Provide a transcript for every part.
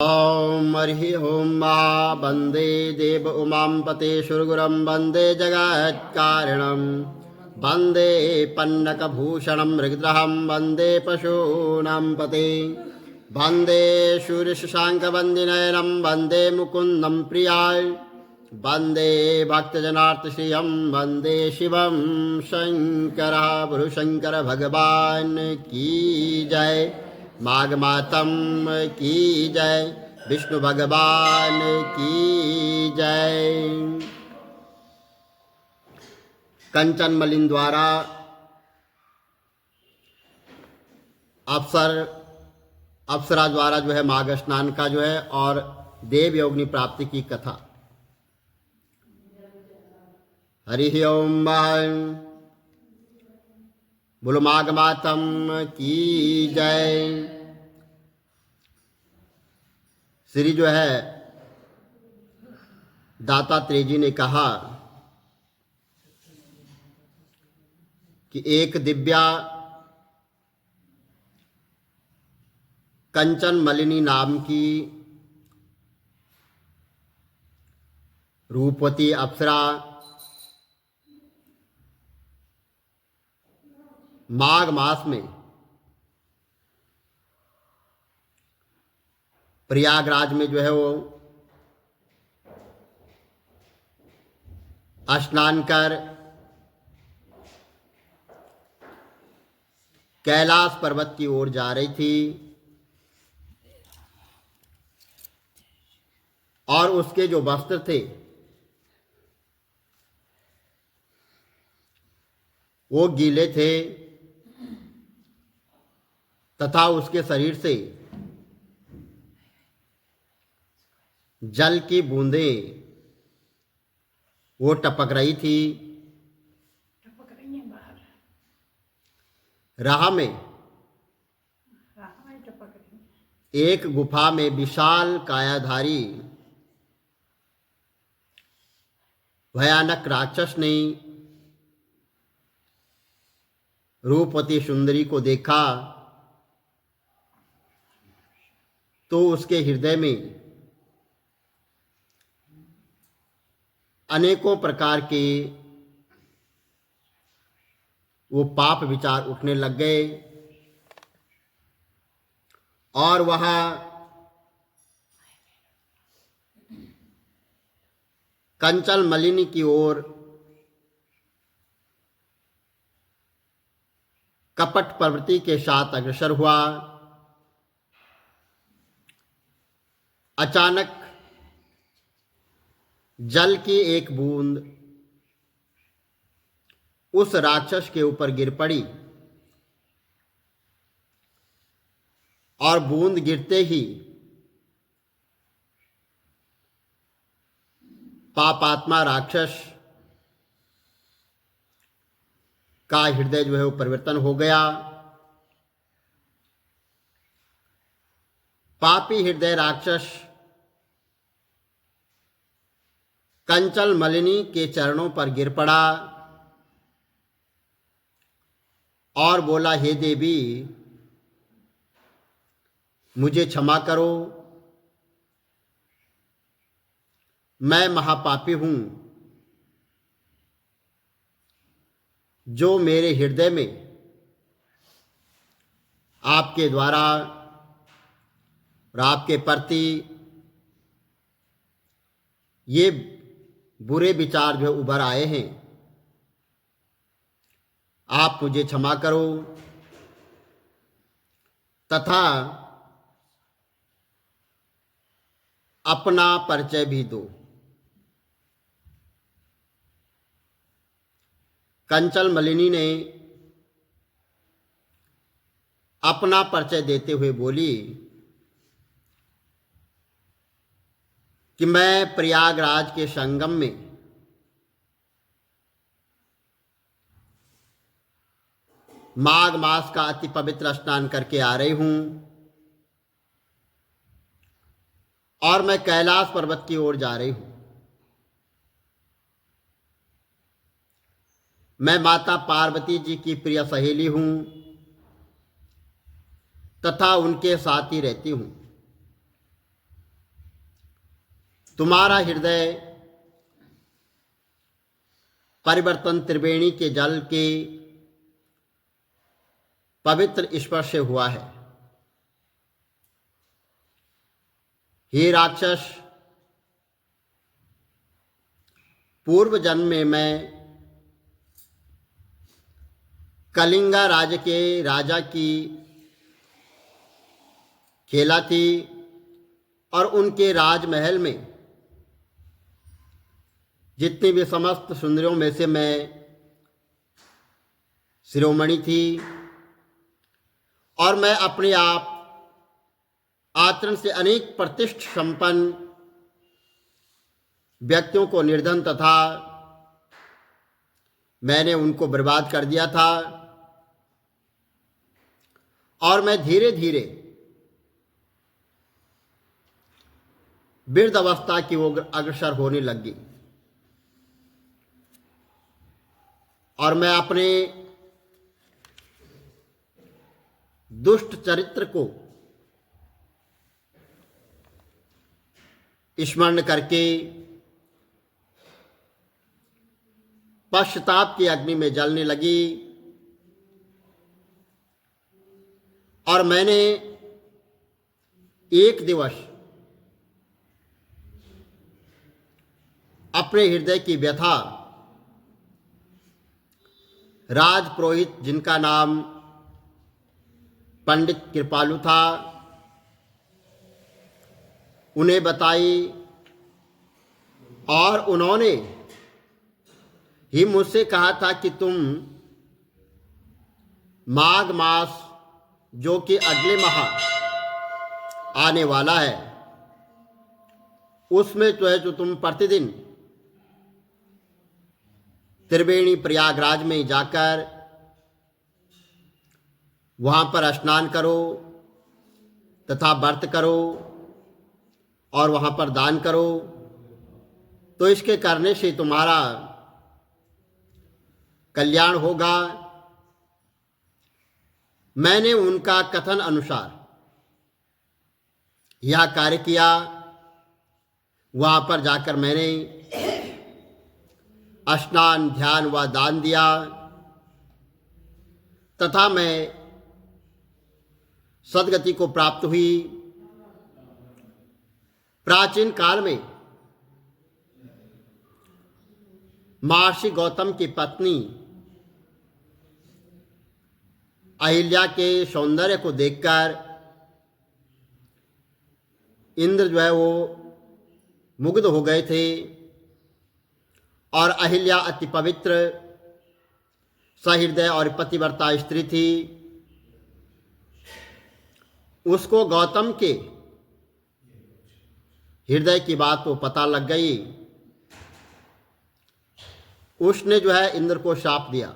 ॐ हरिः ॐ मा वन्दे देव उमां पतेश्वरगुरं वन्दे जगत्कारणं वन्दे पन्नकभूषणं मृगद्रहं वन्दे पशूनां पते वन्दे सूर्यशशाङ्कवन्दिनयनं वन्दे मुकुन्दं प्रियाय वन्दे भक्तजनार्तिश्रियं वन्दे शिवं शङ्करः गुरुशङ्कर भगवान् की जय। माघ मातम की जय। विष्णु भगवान की जय। कंचन मलिन द्वारा अप्सरा द्वारा जो है माघ स्नान का जो है और देव योगिनी प्राप्ति की कथा। हरि ओम। बोलो माघ मातम की जय। श्री जो है दातात्रेय जी ने कहा कि एक दिव्या कंचन मलिनी नाम की रूपवती अप्सरा माघ मास में प्रयागराज में जो है वो स्नान कर कैलाश पर्वत की ओर जा रही थी और उसके जो वस्त्र थे वो गीले थे तथा उसके शरीर से जल की बूंदें वो टपक रही थी। राह में एक गुफा में विशाल कायाधारी भयानक राक्षस ने रूपवती सुंदरी को देखा तो उसके हृदय में अनेकों प्रकार के वो पाप विचार उठने लग गए और वह कंचन मलिनी की ओर कपट प्रवृत्ति के साथ अग्रसर हुआ। अचानक जल की एक बूंद उस राक्षस के ऊपर गिर पड़ी और बूंद गिरते ही पापात्मा राक्षस का हृदय जो है वो परिवर्तन हो गया। पापी हृदय राक्षस कंचन मलिनी के चरणों पर गिर पड़ा और बोला, हे देवी मुझे क्षमा करो, मैं महापापी हूं। जो मेरे हृदय में आपके द्वारा और आपके प्रति ये बुरे विचार जो उभर आए हैं, आप मुझे क्षमा करो तथा अपना परिचय भी दो। कंचन मलिनी ने अपना परिचय देते हुए बोली कि मैं प्रयागराज के संगम में माघ मास का अति पवित्र स्नान करके आ रही हूं और मैं कैलाश पर्वत की ओर जा रही हूं। मैं माता पार्वती जी की प्रिय सहेली हूं तथा उनके साथ ही रहती हूं। तुम्हारा हृदय परिवर्तन त्रिवेणी के जल के पवित्र स्पर्श से हुआ है। हे राक्षस, पूर्व जन्म में मैं कलिंगा राज्य के राजा की खेला थी और उनके राजमहल में जितनी भी समस्त सुंदरियों में से मैं शिरोमणि थी और मैं अपने आप आचरण से अनेक प्रतिष्ठ संपन्न व्यक्तियों को निर्धन तथा मैंने उनको बर्बाद कर दिया था और मैं धीरे धीरे वृद्ध अवस्था की ओर अग्रसर होने लगी और मैं अपने दुष्ट चरित्र को स्मरण करके पश्चाताप की अग्नि में जलने लगी और मैंने एक दिवस अपने हृदय की व्यथा राजपुरोहित, जिनका नाम पंडित कृपालु था, उन्हें बताई और उन्होंने ही मुझसे कहा था कि तुम माघ मास, जो कि अगले माह आने वाला है, उसमें जो तुम प्रतिदिन त्रिवेणी प्रयागराज में जाकर वहाँ पर स्नान करो तथा व्रत करो और वहाँ पर दान करो, तो इसके करने से तुम्हारा कल्याण होगा। मैंने उनका कथन अनुसार यह कार्य किया। वहाँ पर जाकर मैंने स्नान, ध्यान व दान दिया तथा मैं सद्गति को प्राप्त हुई। प्राचीन काल में महर्षि गौतम की पत्नी अहिल्या के सौंदर्य को देखकर इंद्र वो मुग्ध हो गए थे और अहिल्या अति पवित्र, सहृदय और पतिव्रता स्त्री थी। उसको गौतम के हृदय की बात तो पता लग गई। उसने इंद्र को शाप दिया,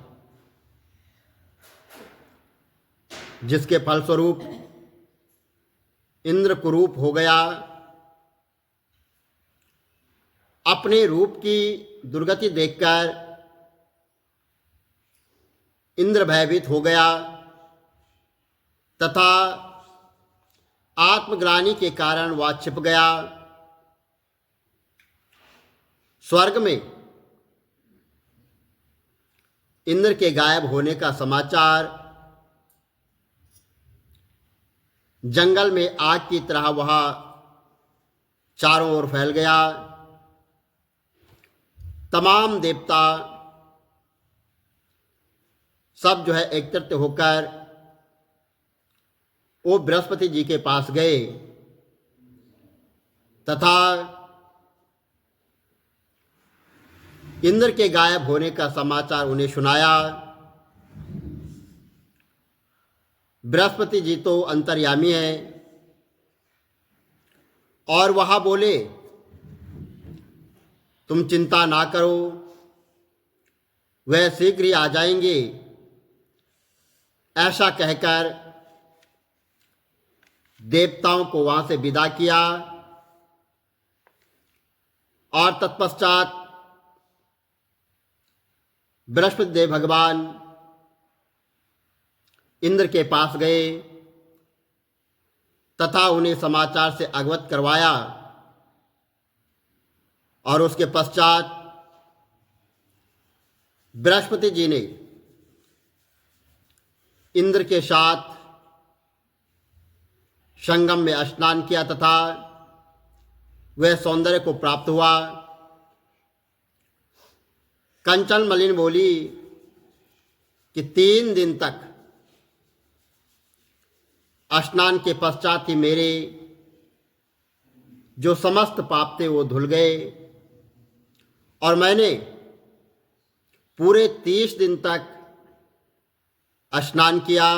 जिसके फलस्वरूप इंद्र कुरूप हो गया। अपने रूप की दुर्गति देखकर इंद्र भयभीत हो गया तथा आत्मग्लानि के कारण वह छिप गया। स्वर्ग में इंद्र के गायब होने का समाचार जंगल में आग की तरह वह चारों ओर फैल गया। तमाम देवता सब एकत्रित होकर वो बृहस्पति जी के पास गए तथा इंद्र के गायब होने का समाचार उन्हें सुनाया। बृहस्पति जी तो अंतर्यामी है और वह बोले, तुम चिंता ना करो, वह शीघ्र ही आ जाएंगे। ऐसा कहकर देवताओं को वहां से विदा किया और तत्पश्चात बृहस्पति देव भगवान इंद्र के पास गए तथा उन्हें समाचार से अवगत करवाया और उसके पश्चात बृहस्पति जी ने इंद्र के साथ संगम में स्नान किया तथा वह सौंदर्य को प्राप्त हुआ। कंचन मलिन बोली कि 3 दिन तक स्नान के पश्चात ही मेरे जो समस्त पाप थे वो धुल गए और मैंने पूरे 30 दिन तक स्नान किया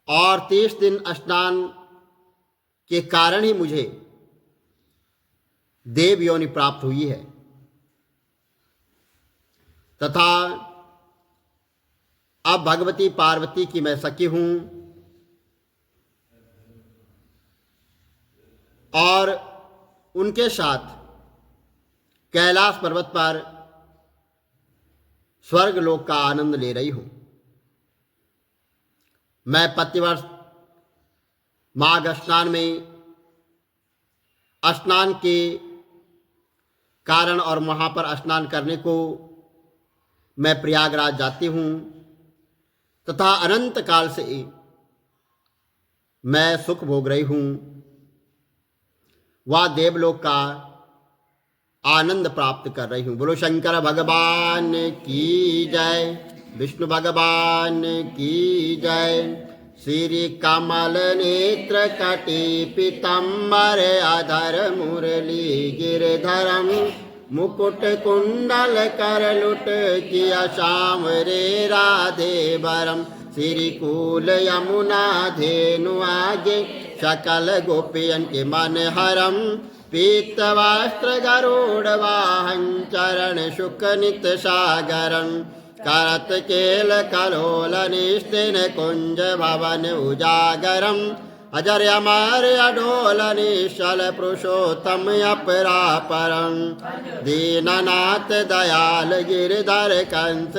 और 30 दिन स्नान के कारण ही मुझे देव योनि प्राप्त हुई है तथा अब भगवती पार्वती की मैं सखी हूं और उनके साथ कैलाश पर्वत पर स्वर्ग लोक का आनंद ले रही हूं। मैं प्रतिवर्ष माघ स्नान में स्नान के कारण और वहां पर स्नान करने को मैं प्रयागराज जाती हूं तथा अनंत काल से मैं सुख भोग रही हूं, वह देवलोक का आनंद प्राप्त कर रही हूं। बोलो शंकर भगवान की जय, विष्णु भगवान की जय। श्री कमल नेत्र कटी पीताम्बर अधर मुरली गिरधरम मुकुट कुंडल करलुट किया श्याम रे राधे वरम। श्री कूल यमुना धेनु आगे सकल गोपियन के मन हरम। पीत वस्त्र गरुड़ वाहन चरण शुक नित सागरम। करत केल कलोल निस्तिन कुंज भवन उजागरम। अजर अमर अडोल निश्चल पुरुषोत्तम अपरापरम। दीननाथ दयाल गिरधर कंस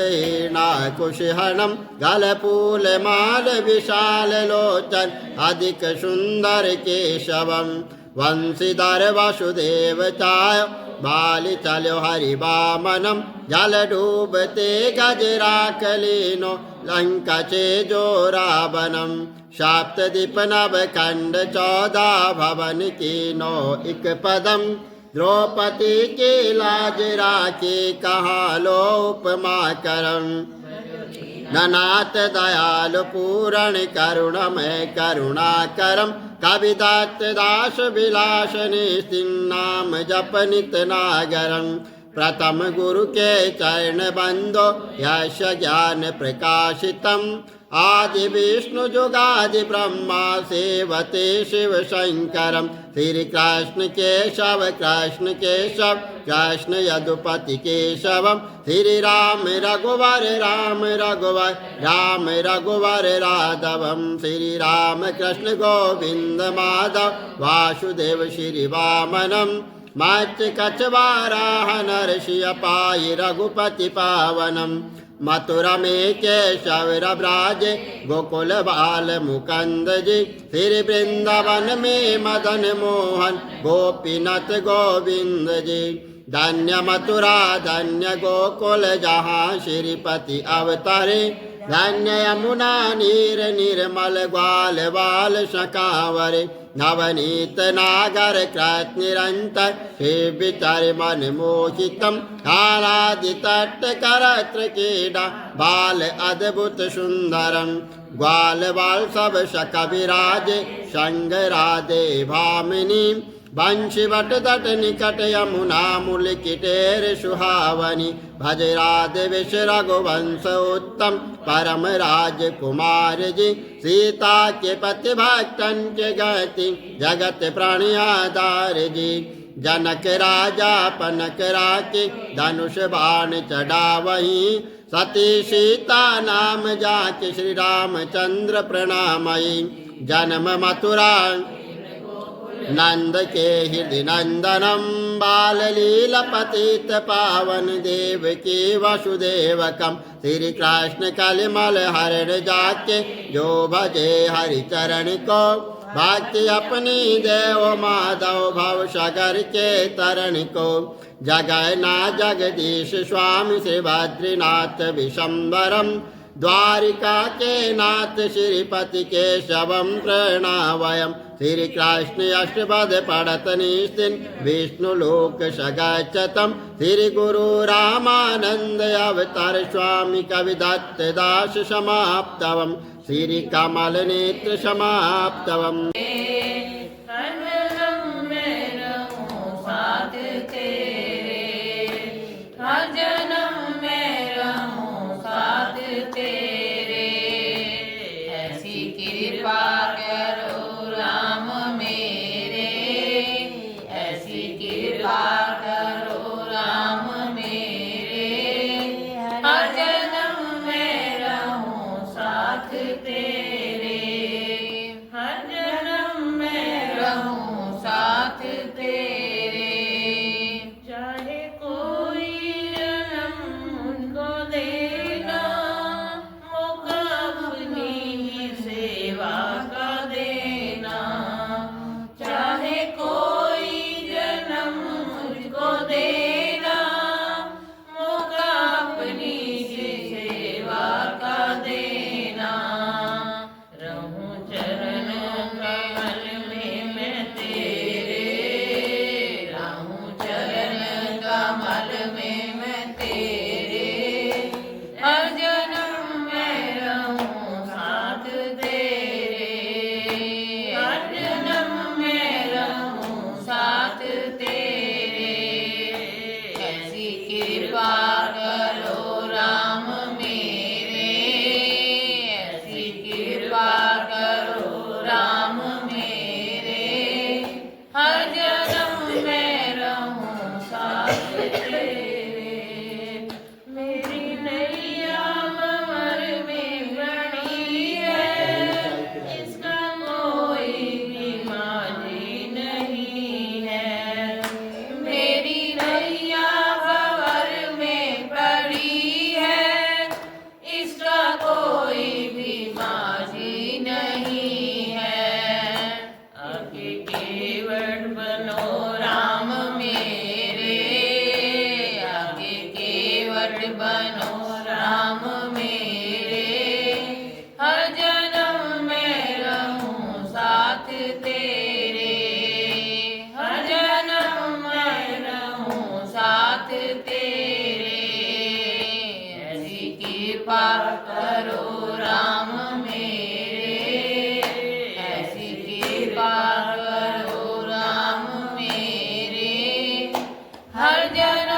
कुशहनम। गलपूल माल विशाल लोचन अधिक सुंदर केशवम। वंशीधर वसुदेव चाय बाली चलो हरि वामनम। जल डूबते गजराक लीनो लंका चे जो रावणम। सप्तदीप नव खंड 14 भवन कीनो इक पदम। द्रौपदी के लाज राखे कहाँ लो उपमा करम। ननाथ दयाल पूरण करुणमय करुणा करम। कविदत्त दास विलास निस्तिन्नाम जप नित नागरम। प्रथम गुरु के चरण बंदो यश ज्ञान प्रकाशितम। आदि विष्णु जुगादि ब्रह्मा सेवते शिव शंकरम। श्री कृष्ण केशव कृष्ण केशव कृष्ण यदुपति केशवम। श्री राम रघुवर राम रघुवर राम रघुवर राघवम। श्री राम कृष्ण गोविंद माधव वासुदेव श्री वामनम। मत्स्य कछवाराह नरसिंह पाई रघुपति पावनम। मथुरा में केशव ब्राज गोकुल बाल मुकंद जी। श्री वृंदावन में मदन मोहन गोपीनाथ गोविंद जी। धन्य मथुरा धन्य गोकुल जहाँ श्रीपति अवतरे। धन्य यमुना नीर निर्मल ग्वाल बाल शकावरे। नवनीत नागर कृत निरंतर हे विचार मन मोहितम। आलादि तट करत्र क्रीडा बाल अद्भुत सुंदरम। ग्वाल बाल सब शक विराजे संग राधे भामिनी। बंशी वट तट निकट यमुना मूल किटेर सुहावनी। भज राधे विष रघुवंश उत्तम परम राजकुमार जी। सीता के पति भक्तन के गति जगत प्राण आधार जी। जनक राजा पनक राके धनुष बाण चढ़ावहीं। सती सीता नाम जाके श्री रामचंद्र प्रणामयी। जन्म मथुरा नंद के हृदय नंदनम। बाल लीला पतित पावन देव के वसुदेवकम। श्री कृष्ण कलिमल हरण जाके जो भजे हरि चरण को। भक्ति अपनी देव माधव भव सागर के तरण को जगय ना जगदीश स्वामी श्री बद्रीनाथ विशंबरम द्वारिका के नाथ श्रीपति केशवम प्रणावयम श्री कृष्ण अष्टपद पढ़त निस्तिन विष्णु लोक सगच्छतम श्री गुरु रामानंद अवतार स्वामी कविदत्त दास समाप्तवम श्री कमल नेत्र समाप्तवम। हर जन्म